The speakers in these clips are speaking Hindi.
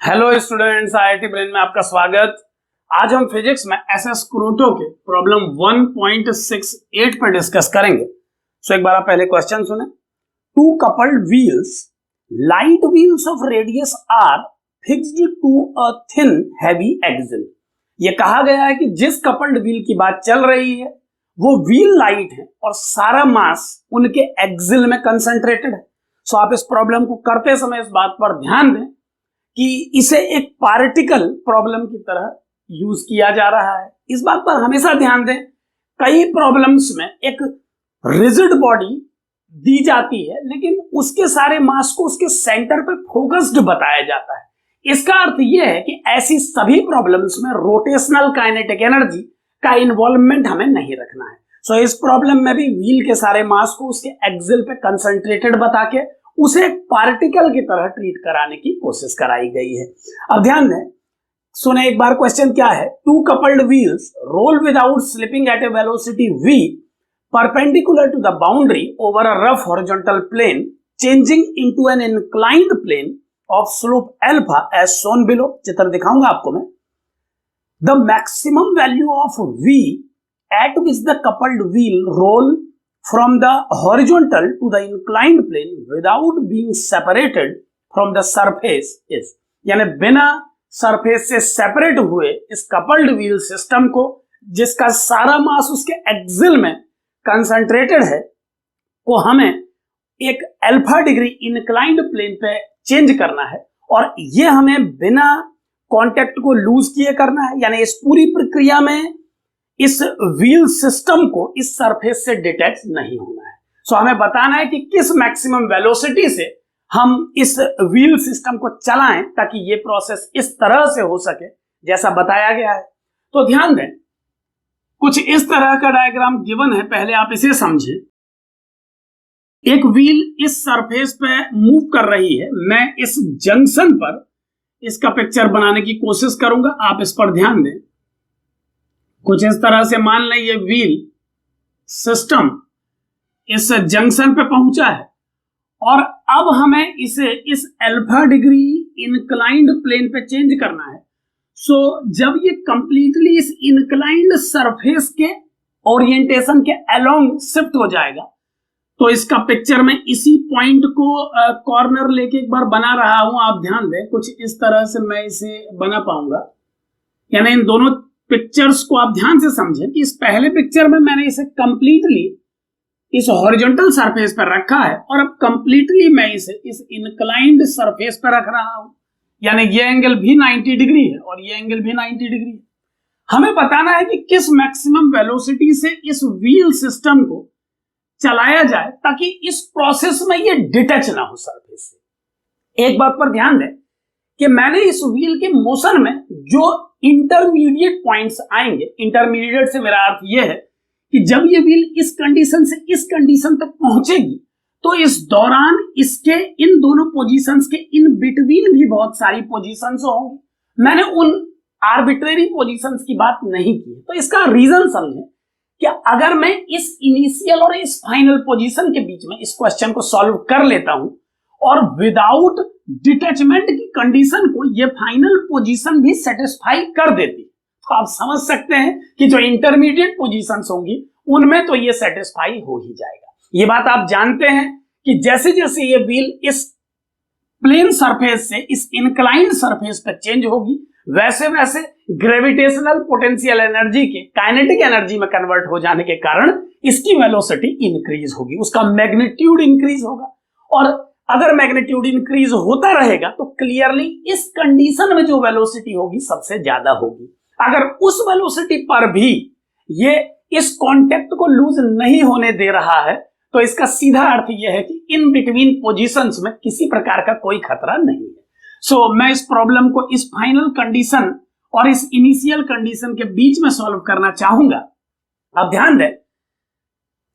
हेलो स्टूडेंट्स, आईआईटी ब्रेन में आपका स्वागत। आज हम फिजिक्स में एसएस क्रोटो के प्रॉब्लम 1.68 पर डिस्कस करेंगे। एक बार आप पहले क्वेश्चन सुने। Two coupled wheels, light wheels of radius are fixed to a thin heavy axle. ये कहा गया है कि जिस कपल्ड व्हील की बात चल रही है वो व्हील लाइट है और सारा मास उनके एक्सिल में कंसंट्रेटेड है। सो आप इस प्रॉब्लम को करते समय इस बात पर ध्यान दें कि इसे एक पार्टिकल प्रॉब्लम की तरह यूज किया जा रहा है। इस बात पर हमेशा ध्यान दें, कई प्रॉब्लम्स में एक रिजिड बॉडी दी जाती है लेकिन उसके सारे मास को उसके सेंटर पे फोकस्ड बताया जाता है। इसका अर्थ यह है कि ऐसी सभी प्रॉब्लम्स में रोटेशनल काइनेटिक एनर्जी का इन्वॉल्वमेंट हमें नहीं रखना है। सो इस प्रॉब्लम में भी व्हील के सारे मास को उसके एक्सिल पे कंसंट्रेटेड बता के उसे एक पार्टिकल की तरह ट्रीट कराने की कोशिश कराई गई है। अब ध्यान दें, सुने एक बार क्वेश्चन क्या है। Two coupled wheels roll without slipping at a velocity v perpendicular to the boundary over a rough horizontal plane changing into an inclined plane of slope alpha as shown below. चित्र दिखाऊंगा आपको मैं। The maximum value of v at which the coupled wheel roll from the horizontal to the inclined plane without being separated from the surface is, यानी बिना सरफेस से सेपरेट हुए इस कपल्ड व्हील सिस्टम को, जिसका सारा मास उसके एक्सिल में कंसंट्रेटेड है, को हमें एक अल्फा डिग्री इंक्लाइंड प्लेन पे चेंज करना है और ये हमें बिना कांटेक्ट को लूज किए करना है। यानी इस पूरी प्रक्रिया में इस व्हील सिस्टम को इस सरफेस से डिटैच नहीं होना है। सो हमें बताना है कि किस मैक्सिमम वेलोसिटी से हम इस व्हील सिस्टम को चलाएं ताकि ये प्रोसेस इस तरह से हो सके जैसा बताया गया है। तो ध्यान दें, कुछ इस तरह का डायग्राम गिवन है, पहले आप इसे समझें। एक व्हील इस सरफेस पे मूव कर रही है। मैं इस जंक्शन पर इसका पिक्चर बनाने की कोशिश करूंगा, आप इस पर ध्यान दें। कुछ इस तरह से मान लें ये व्हील सिस्टम इस जंक्शन पे पहुंचा है और अब हमें इसे इस अल्फा डिग्री इंक्लाइंड प्लेन पे चेंज करना है। सो जब ये कंप्लीटली इस इंक्लाइंड सरफेस के ओरिएंटेशन के अलोंग शिफ्ट हो जाएगा तो इसका पिक्चर में इसी पॉइंट को कॉर्नर लेके एक बार बना रहा हूं। आप ध्यान दें, कुछ इस तरह से मैं इसे बना पाऊंगा। यानी इन दोनों पिक्चर्स को आप ध्यान से समझें कि इस पहले पिक्चर में मैंने इसे कंप्लीटली इस हॉरिजॉन्टल सरफेस पर रखा है और अब कंप्लीटली मैं इसे इस इंक्लाइंड सरफेस पर रख रहा हूं। यानी ये एंगल भी 90 डिग्री है और ये एंगल भी 90 डिग्री है। हमें बताना है कि किस मैक्सिमम वेलोसिटी से इस व्हील सिस्टम को चलाया जाए ताकि इस प्रोसेस में ये डिटैच ना हो सरफेस से। एक बात पर ध्यान दें कि मैंने इस व्हील के मोशन में जो इंटरमीडिएट पॉइंट्स आएंगे, इंटरमीडिएट से मेरा अर्थ यह है कि जब ये व्हील इस कंडीशन से इस कंडीशन तक पहुंचेगी तो इस दौरान इसके इन दोनों पोजीशंस के इन बिटवीन भी बहुत सारी पोजीशंस होंगी। मैंने उन आर्बिट्रेरी पोजीशंस की बात नहीं की। तो इसका रीजन समझें कि अगर मैं इस इनिशियल और इस फाइनल पोजीशन के बीच में इस क्वेश्चन को सॉल्व कर लेता हूं और विदाउट डिटैचमेंट की कंडीशन को ये फाइनल पोजीशन भी सेटिस्फाई कर देती, तो आप समझ सकते हैं कि जो इंटरमीडिएट पोजीशंस होंगी उनमें तो ये सेटिस्फाई हो ही जाएगा। ये बात आप जानते हैं कि जैसे जैसे ये व्हील इस प्लेन सरफेस से इस इंक्लाइंड सरफेस पर चेंज होगी वैसे वैसे ग्रेविटेशनल पोटेंशियल एनर्जी के काइनेटिक एनर्जी में कन्वर्ट हो जाने के कारण इसकी वेलोसिटी इंक्रीज होगी, उसका मैग्नीट्यूड इंक्रीज होगा। और अगर मैग्नीट्यूड इंक्रीज होता रहेगा तो क्लियरली इस कंडीशन में जो वेलोसिटी होगी सबसे ज्यादा होगी। अगर उस वेलोसिटी पर भी ये इस कांटेक्ट को लूज नहीं होने दे रहा है तो इसका सीधा अर्थ यह है कि इन बिटवीन पोजीशंस में किसी प्रकार का कोई खतरा नहीं है। सो मैं इस प्रॉब्लम को इस फाइनल कंडीशन और इस इनिशियल कंडीशन के बीच में सॉल्व करना चाहूंगा। अब ध्यान दें,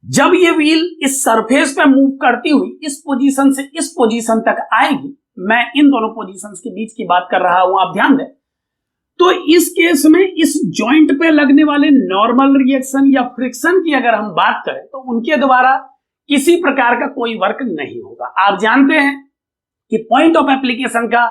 जब ये व्हील इस सरफेस पे मूव करती हुई इस पोजीशन से इस पोजीशन तक आएगी, मैं इन दोनों पोजीशंस के बीच की बात कर रहा हूं, आप ध्यान दें, तो इस केस में इस जॉइंट पे लगने वाले नॉर्मल रिएक्शन या फ्रिक्शन की अगर हम बात करें तो उनके द्वारा किसी प्रकार का कोई वर्क नहीं होगा। आप जानते हैं कि पॉइंट ऑफ एप्लीकेशन का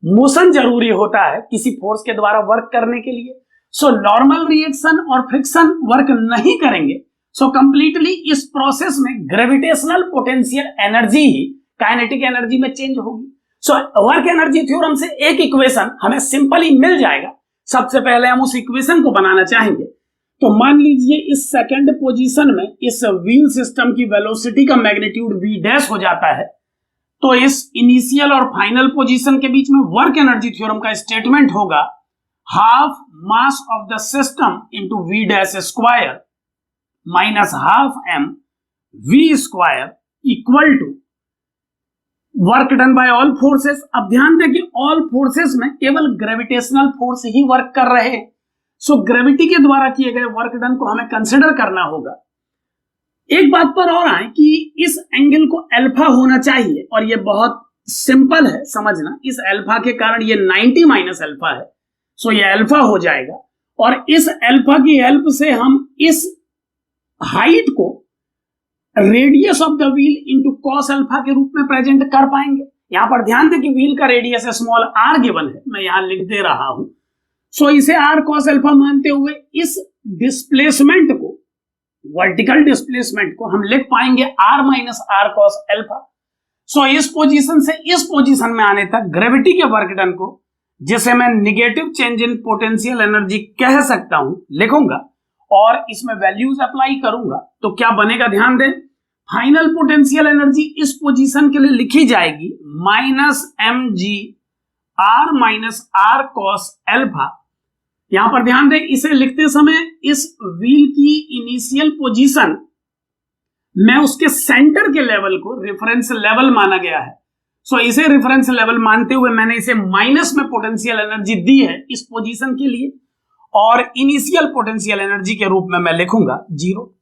मोशन जरूरी होता है किसी फोर्स के द्वारा वर्क करने के लिए। सो नॉर्मल रिएक्शन और फ्रिक्शन वर्क नहीं करेंगे। सो कंप्लीटली इस प्रोसेस में ग्रेविटेशनल पोटेंशियल एनर्जी ही काइनेटिक एनर्जी में चेंज होगी। सो वर्क एनर्जी थ्योरम से एक इक्वेशन हमें सिंपली मिल जाएगा। सबसे पहले हम उस इक्वेशन को बनाना चाहेंगे। तो मान लीजिए इस सेकंड पोजीशन में इस व्हील सिस्टम की वेलोसिटी का मैग्नीट्यूड v डैश हो जाता है। तो इस इनिशियल और फाइनल पोजीशन के बीच में वर्क एनर्जी थ्योरम का स्टेटमेंट होगा half mass of the system into v dash square minus half m v square equal to work done by all forces. अब ध्यान दें कि ऑल फोर्सेस में केवल ग्रेविटेशनल फोर्स ही वर्क कर रहे हैं। सो ग्रेविटी के द्वारा किए गए वर्क डन को हमें कंसिडर करना होगा। एक बात पर और आए कि इस एंगल को अल्फा होना चाहिए और ये बहुत सिंपल है समझना। इस अल्फा के कारण ये 90 माइनस अल्फा है। सो ये अल्फा हो जाएगा और इस अल्फा की हेल्प से हम इस हाइट को radius of the wheel into cos alpha के रूप में प्रेजेंट कर पाएंगे। यहां पर ध्यान दें कि व्हील का रेडियस स्मॉल r गिवन है, मैं यहां लिख दे रहा हूं। सो इसे r कॉस अल्फा मानते हुए इस डिस्प्लेसमेंट को, वर्टिकल डिस्प्लेसमेंट को हम लिख पाएंगे r minus r cos alpha. So इस पोजीशन से इस पोजीशन में आने तक ग्रेविटी के वर्क डन को, जिसे मैं negative change in potential energy कह सकता हूं, लिखूंगा और इसमें वैल्यूज अप्लाई करूंगा। तो क्या बनेगा ध्यान दें, फाइनल पोटेंशियल एनर्जी इस पोजीशन के लिए लिखी जाएगी minus mg r minus r cos alpha. यहां पर ध्यान दें इसे लिखते समय इस व्हील की इनिशियल पोजीशन में उसके सेंटर के लेवल को रेफरेंस लेवल माना गया है। सो इसे रेफरेंस लेवल मानते हुए मैंने इसे माइनस में पोटेंशियल एनर्जी दी है इस पोजीशन के लिए और इनिशियल पोटेंशियल एनर्जी के रूप में मैं लिखूंगा 0।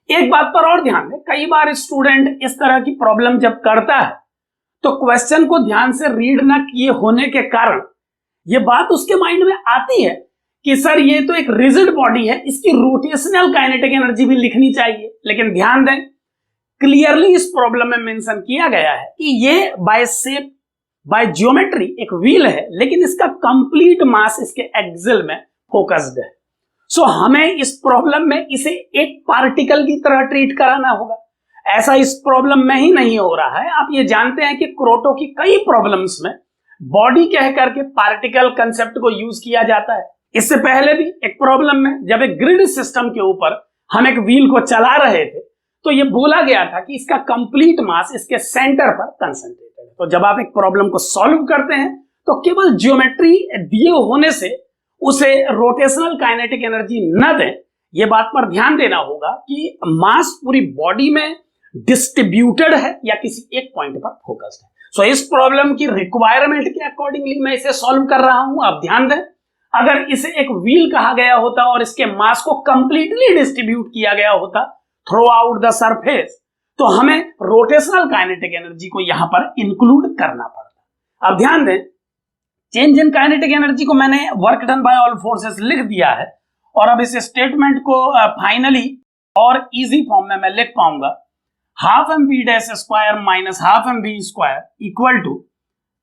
एक बात पर और ध्यान दें, कई बार स्टूडेंट इस तरह की प्रॉब्लम जब करता है तो क्वेश्चन को ध्यान से रीड ना किए होने के कारण यह बात उसके माइंड में आती है कि सर ये तो एक रिजिड बॉडी है, इसकी रोटेशनल काइनेटिक एनर्जी भी लिखनी चाहिए। लेकिन ध्यान दें क्लियरली इस प्रॉब्लम में मेंशन किया गया है कि ये बाय शेप बाय ज्योमेट्री एक व्हील है, लेकिन इसका कंप्लीट मास इसके एक्सिल में फोकस्ड है। सो हमें इस प्रॉब्लम में इसे एक पार्टिकल की तरह ट्रीट कराना होगा। ऐसा इस प्रॉब्लम में ही नहीं हो रहा है। आप ये जानते हैं कि क्रोटो की कई प्रॉब्लम्स में बॉडी कह करके पार्टिकल कंसेप्ट को यूज किया जाता है। इससे पहले भी एक प्रॉब्लम में जब एक ग्रिड सिस्टम के ऊपर हम एक व्हील को चला रहे थे तो ये बोला गया था कि इसका कंप्लीट मास इसके सेंटर पर कंसंट्रेटेड है। तो जब आप एक प्रॉब्लम को सॉल्व करते हैं तो केवल ज्योमेट्री दिए होने से उसे रोटेशनल काइनेटिक एनर्जी न दें, यह बात पर ध्यान देना होगा कि मास पूरी बॉडी में डिस्ट्रीब्यूटेड है या किसी एक पॉइंट पर फोकस्ड है। सो इस प्रॉब्लम की रिक्वायरमेंट के अकॉर्डिंगली मैं इसे सॉल्व कर रहा हूं। आप ध्यान दें, अगर इसे एक व्हील कहा गया होता और इसके मास को कंप्लीटली डिस्ट्रीब्यूट किया गया होता थ्रू आउट द सरफेस तो हमें रोटेशनल काइनेटिक एनर्जी को यहां पर इंक्लूड करना पड़ता। अब ध्यान दें, चेंज इन काइनेटिक एनर्जी को मैंने work done by all forces लिख दिया है और अब इस स्टेटमेंट को फाइनली और इजी फॉर्म में मैं लिख पाऊंगा half m b dash square minus half m b square equal to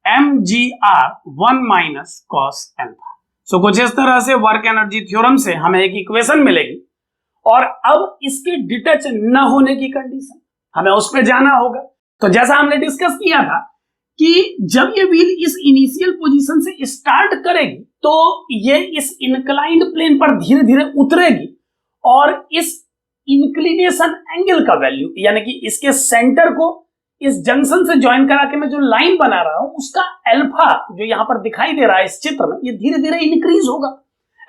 m ji are 1 minus cos alpha. So कुछ इस तरह से वर्क एनर्जी थ्योरम से हमें एक इक्वेशन मिलेगी और अब इसके डिटच न होने की कंडीशन हमें उस पर जाना होगा। तो जैसा हमने डिस्कस किया था कि जब ये व्हील इस इनिशियल पोजीशन से स्टार्ट करेगी तो ये इस इंक्लाइंड प्लेन पर धीरे धीरे उतरेगी और इस इंक्लिनेशन एंगल का वैल्यू यानी कि इसके सेंटर को इस जंक्शन से ज्वाइन करा के मैं जो लाइन बना रहा हूं उसका अल्फा जो यहां पर दिखाई दे रहा है इस चित्र में, ये धीरे धीरे इंक्रीज होगा।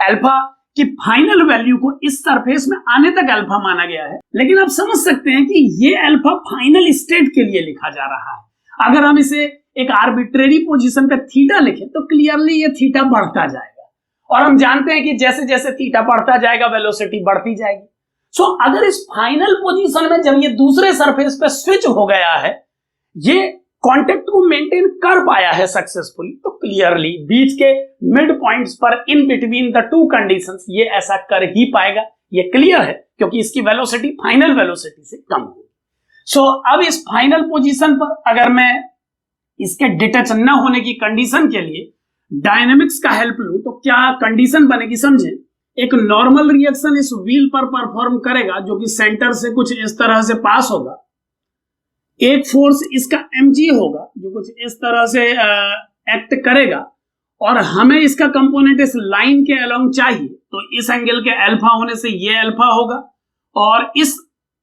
अल्फा की फाइनल वैल्यू को इस सरफेस में आने तक अल्फा माना गया है, लेकिन आप समझ सकते हैं कि ये अल्फा फाइनल स्टेट के लिए लिखा जा रहा है। अगर हम इसे एक आर्बिट्रेरी पोजीशन पे थीटा लिखें तो क्लियरली ये थीटा बढ़ता जाएगा और हम जानते हैं कि जैसे जैसे थीटा बढ़ता जाएगा वेलोसिटी बढ़ती जाएगी। सो अगर इस फाइनल पोजीशन में जब ये दूसरे सरफेस पे स्विच हो गया है, ये कांटेक्ट को मेंटेन कर पाया है सक्सेसफुली, तो क्लियरली बीच के मिड पॉइंट्स पर in between the two conditions ये ऐसा कर ही पाएगा। ये क्लियर है क्योंकि इसकी वेलोसिटी फाइनल वेलोसिटी से कम होगी। सो अब इस फाइनल पोजीशन पर अगर मैं इसके डिटैच न होने की कंडीशन के लिए डायनेमिक्स का हेल्प लूं तो क्या कंडीशन बनेगी समझे। एक नॉर्मल रिएक्शन इस व्हील पर परफॉर्म करेगा जो कि सेंटर से कुछ इस तरह से पास होगा। एक फोर्स इसका mg होगा जो कुछ इस तरह से एक्ट करेगा और हमें इसका कंपोनेंट इस लाइन के अलोंग चाहिए, तो इस एंगल के अल्फा होने से ये अल्फा होगा और इस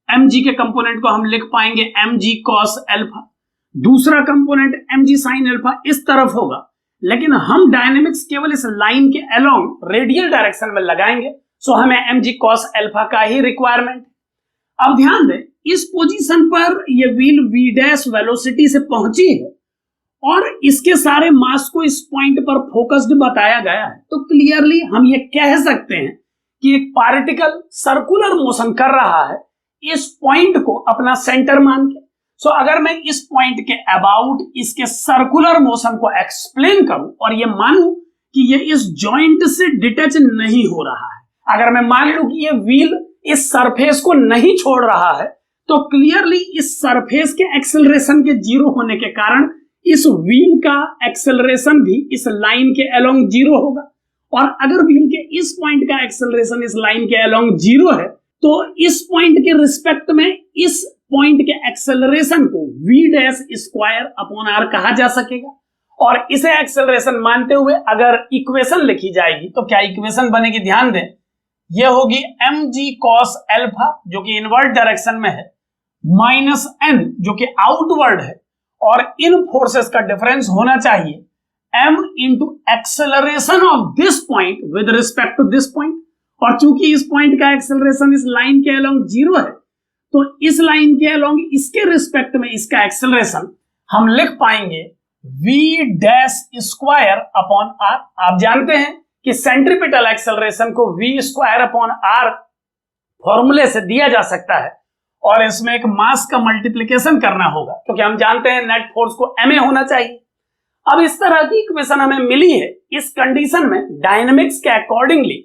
mg के कंपोनेंट को हम लिख पाएंगे mg cos अल्फा। दूसरा कंपोनेंट mg sin अल्फा इस तरफ होगा, लेकिन हम डायनेमिक्स केवल इस लाइन के अलोंग रेडियल डायरेक्शन में लगाएंगे, सो हमें mg cos अल्फा का ही रिक्वायरमेंट। अब ध्यान दें इस पोजीशन पर ये व्हील v डैश वेलोसिटी से पहुंची है और इसके सारे मास को इस पॉइंट पर फोकस्ड बताया गया है, तो क्लियरली हम ये कह सकते हैं कि एक पार्टिकल सर्कुलर मोशन कर रहा है इस पॉइंट को अपना सेंटर मान के। सो अगर मैं इस पॉइंट के अबाउट इसके सर्कुलर मोशन को एक्सप्लेन करूं और ये मानूं कि ये इस जॉइंट से डिटैच नहीं हो रहा है, अगर मैं मान लूं कि ये व्हील इस सरफेस को नहीं छोड़ रहा है, तो क्लियरली इस सरफेस के एक्सेलरेशन के जीरो होने के कारण इस व्हील का एक्सेलरेशन भी इस लाइन के अलोंग जीरो होगा। और अगर व्हील के इस पॉइंट का एक्सेलरेशन इस लाइन के अलोंग जीरो है, तो इस पॉइंट के रिस्पेक्ट में इस पॉइंट के एक्सेलरेशन को v dash square upon r कहा जा सकेगा। और इसे एक्सेलरेशन मानते हुए अगर इक्वेशन लिखी जाएगी तो क्या इक्वेशन बनेगी, ध्यान दें, यह होगी mg cos अल्फा जो कि इनवर्ट डायरेक्शन में है माइनस n जो कि आउटवर्ड है, और इन फोर्सेस का डिफरेंस होना चाहिए m into acceleration of this point with respect to this point. और चूंकि इस पॉइंट का एक्सेलरेशन इस लाइन के अलोंग जीरो है, तो इस लाइन के अलोंग इसके रिस्पेक्ट में इसका एक्सेलरेशन हम लिख पाएंगे v dash square upon r। आप जानते हैं कि सेंट्रीपिटल एक्सेलरेशन को v स्क्वायर अपॉन r फॉर्मूले से दिया जा सकता है और इसमें एक मास का मल्टीप्लिकेशन करना होगा, क्योंकि हम जानते हैं नेट फोर्स को ma होना चाहिए। अब इस तरह की इक्वेशन हमें मिली है। इस कंडीशन में डायनेमिक्स के अकॉर्डिंगली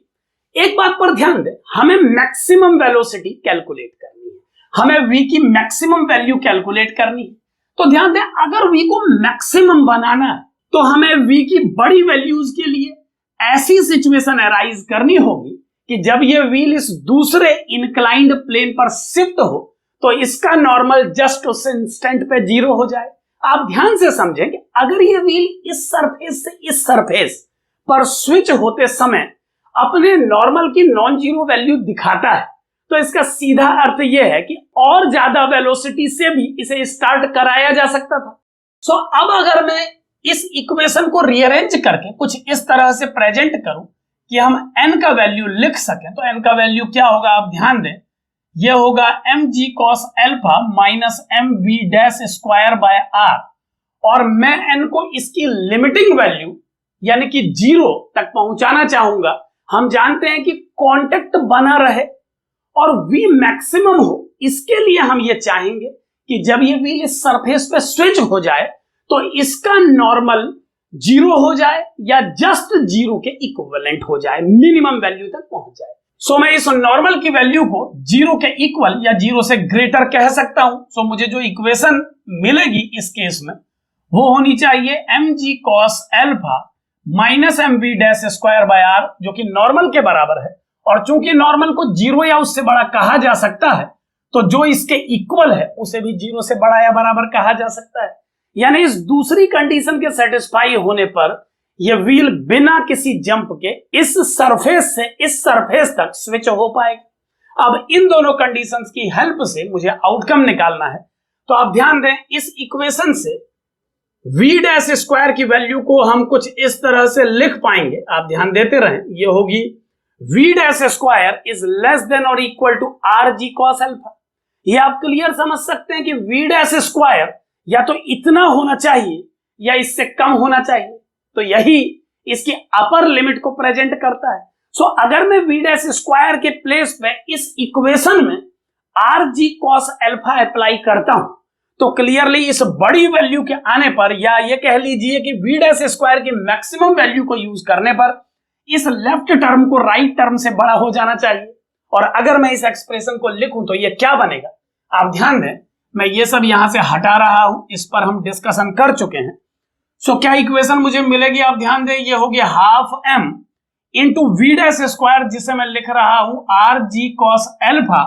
एक बात पर ध्यान दें, हमें मैक्सिमम वेलोसिटी कैलकुलेट करनी है, हमें v की मैक्सिमम वैल्यू कैलकुलेट करनी है। तो ध्यान दें अगर v को मैक्सिमम बनाना है तो हमें v की बड़ी वैल्यूज के लिए ऐसी सिचुएशन अराइज करनी होगी कि जब ये व्हील इस दूसरे इंक्लाइंड प्लेन पर शिफ्ट हो तो इसका नॉर्मल जस्ट उस इंस्टेंट पे जीरो हो जाए। आप ध्यान से समझें कि अगर ये व्हील इस सरफेस से इस सरफेस पर स्विच होते समय अपने नॉर्मल की नॉन जीरो वैल्यू दिखाता है, तो इसका सीधा अर्थ यह है कि और ज्यादा वेलोसिटी से भी इसे स्टार्ट कराया जा सकता था। सो अब अगर मैं इस इक्वेशन को रीअरेंज करके कुछ इस तरह से प्रेजेंट करूं कि हम n का वैल्यू लिख सकें, तो n का वैल्यू क्या होगा, आप ध्यान दें, यह होगा mg cos alpha minus mv dash square by r। और मैं n को इसकी लिमिटिंग वैल्यू यानी कि जीरो तक पहुंचाना चाहूंगा। हम जानते हैं कि कांटेक्ट बना रहे और v मैक्सिमम हो, इसके लिए हम ये चाहेंगे कि जब ये व्हील इस सरफेस पे स्विच हो जाए तो इसका नॉर्मल जीरो हो जाए या जस्ट जीरो के इक्विवेलेंट हो जाए, मिनिमम वैल्यू तक पहुंच जाए। सो मैं इस नॉर्मल की वैल्यू को जीरो के इक्वल या जीरो से ग्रेटर कह सकता हूं। सो मुझे जो इक्वेशन मिलेगी इस केस में वो होनी चाहिए mg cos alpha minus mv dash square by r जो कि नॉर्मल के बराबर है। और चूंकि नॉर्मल को जीरो या उससे बड़ा कहा जा सकता है, तो जो इसके इक्वल है उसे भी जीरो से बड़ा या बराबर कहा जा सकता है। यानी इस दूसरी कंडीशन के सेटिस्फाई होने पर यह व्हील बिना किसी जंप के इस सरफेस से इस सरफेस तक स्विच हो पाएगा। अब इन दोनों कंडीशंस की हेल्प से मुझे आउटकम निकालना है, तो आप ध्यान दें इस इक्वेशन से v डैश स्क्वायर की वैल्यू को हम कुछ इस तरह से लिख पाएंगे, आप ध्यान देते रहें, ये होगी v dash square is less than और इक्वल टू rg cos अल्फा। ये आप क्लियर समझ सकते हैं कि v डैश स्क्वायर या तो इतना होना चाहिए या इससे कम होना चाहिए, तो यही इसकी अपर लिमिट को प्रेजेंट करता है। सो अगर मैं v डैश स्क्वायर के प्लेस पे इस इक्वेशन में rg cos अल्फा अप्लाई करता हूं, तो क्लियरली इस बड़ी वैल्यू के आने पर या ये कह लीजिए कि v डैश स्क्वायर की मैक्सिमम वैल्यू को यूज करने पर इस लेफ्ट टर्म को राइट टर्म से बड़ा हो जाना चाहिए। और अगर मैं इस एक्सप्रेशन को लिखूं तो ये क्या बनेगा, आप ध्यान दें, मैं ये सब यहां से हटा रहा हूं, इस पर हम डिस्कशन कर चुके हैं। सो क्या इक्वेशन मुझे मिलेगी, आप ध्यान दें, ये हो गया half M into V dash square, जिसे मैं लिख रहा हूं आर जी कॉस एल्फा,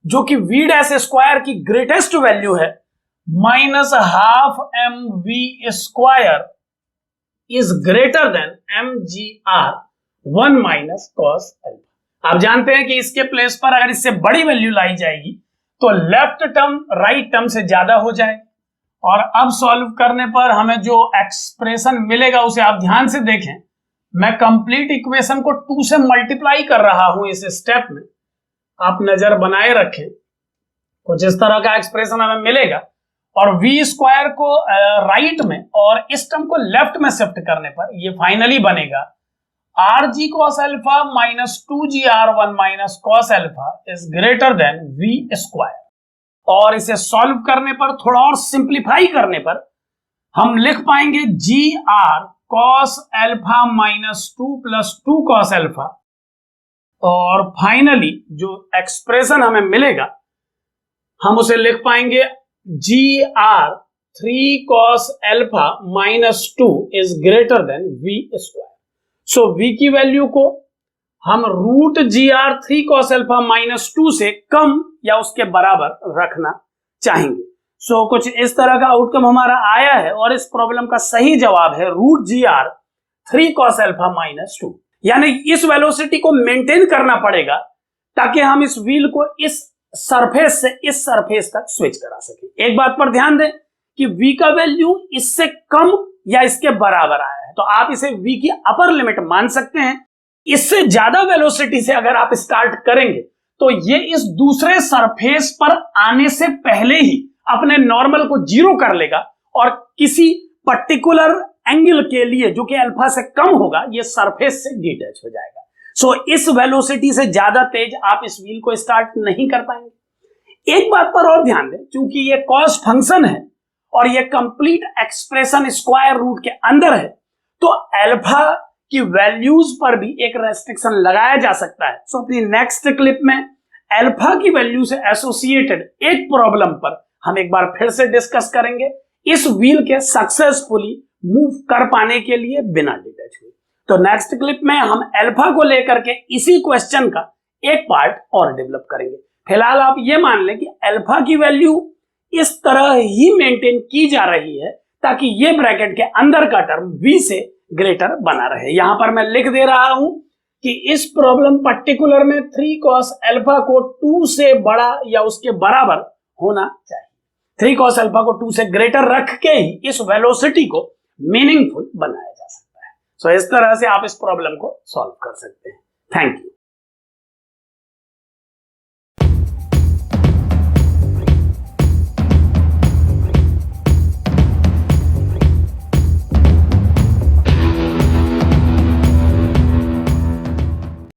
जो कि वी डैश स्क्वायर की ग्रेटेस्ट वैल्यू है, minus half M V square is greater than M ji are 1 minus cos alpha. आप जानते हैं कि इसके प्लेस पर अगर इससे बड़ी वैल्यू लाई जाएगी तो लेफ्ट टर्म राइट टर्म से ज्यादा हो जाएगा। और अब सॉल्व करने पर हमें जो एक्सप्रेशन मिलेगा उसे आप ध्यान से देखें। मैं कंप्लीट इक्वेशन को 2 से मल्टीप्लाई कर रहा हूं इस स्टेप में, आप नजर बनाए रखें। कुछ इस तरह का एक्सप्रेशन हमें मिलेगा और वी स्क्वायर को राइट में और इस टर्म को लेफ्ट में शिफ्ट करने पर ये फाइनली बनेगा R G cos alpha minus 2gr1 minus cos alpha is greater than we square. और इसे सॉल्व करने पर, थोड़ा और सिंप्लीफाई करने पर, हम लिख पाएंगे g r cos alpha minus 2 plus 2 cos alpha. और फाइनली जो एक्सप्रेशन हमें मिलेगा हम उसे लिख पाएंगे g are 3 cos alpha minus 2 is greater than we square. So v की वैल्यू को हम root ji are 3 cos alpha minus 2 से कम या उसके बराबर रखना चाहेंगे। सो कुछ इस तरह का आउटकम हमारा आया है और इस प्रॉब्लम का सही जवाब है root ji are 3 cos alpha minus 2। यानी इस वेलोसिटी को मेंटेन करना पड़ेगा ताकि हम इस व्हील को इस सरफेस से इस सरफेस तक स्विच करा सके। एक बात पर ध्यान दें कि v का वैल्यू इससे कम या इसके बराबर आया है तो आप इसे v की अपर लिमिट मान सकते हैं। इससे ज्यादा वेलोसिटी से अगर आप स्टार्ट करेंगे तो ये इस दूसरे सरफेस पर आने से पहले ही अपने नॉर्मल को जीरो कर लेगा और किसी पर्टिकुलर एंगल के लिए जो कि अल्फा से कम होगा ये सरफेस से डिटैच हो जाएगा। सो इस वेलोसिटी से ज्यादा तेज आप इस व्हील को स्टार्ट नहीं कर पाएंगे। एक बात पर और ध्यान दें, क्योंकि ये कॉस फंक्शन है और ये कंप्लीट एक्सप्रेशन स्क्वायर रूट के अंदर है तो अल्फा की वैल्यूज पर भी एक रेस्ट्रिक्शन लगाया जा सकता है। सो अपनी नेक्स्ट क्लिप में अल्फा की वैल्यू से एसोसिएटेड एक प्रॉब्लम पर हम एक बार फिर से डिस्कस करेंगे, इस व्हील के सक्सेसफुली मूव कर पाने के लिए बिना डिटैच हुए। तो नेक्स्ट क्लिप में हम अल्फा को लेकर के इसी क्वेश्चन का एक पार्ट और डेवलप करेंगे। फिलहाल आप ये मान लें कि अल्फा की वैल्यू इस तरह ही मेंटेन की जा रही है ताकि ये ब्रैकेट के अंदर का टर्म v से ग्रेटर बना रहे। यहां पर मैं लिख दे रहा हूं कि इस प्रॉब्लम पर्टिकुलर में 3 cos अल्फा को 2 से बड़ा या उसके बराबर होना चाहिए। 3 cos अल्फा को 2 से ग्रेटर रख के ही इस वेलोसिटी को मीनिंगफुल बनाया जा सकता है। सो इस तरह से आप इस प्रॉब्लम को सॉल्व कर सकते हैं। Thank you.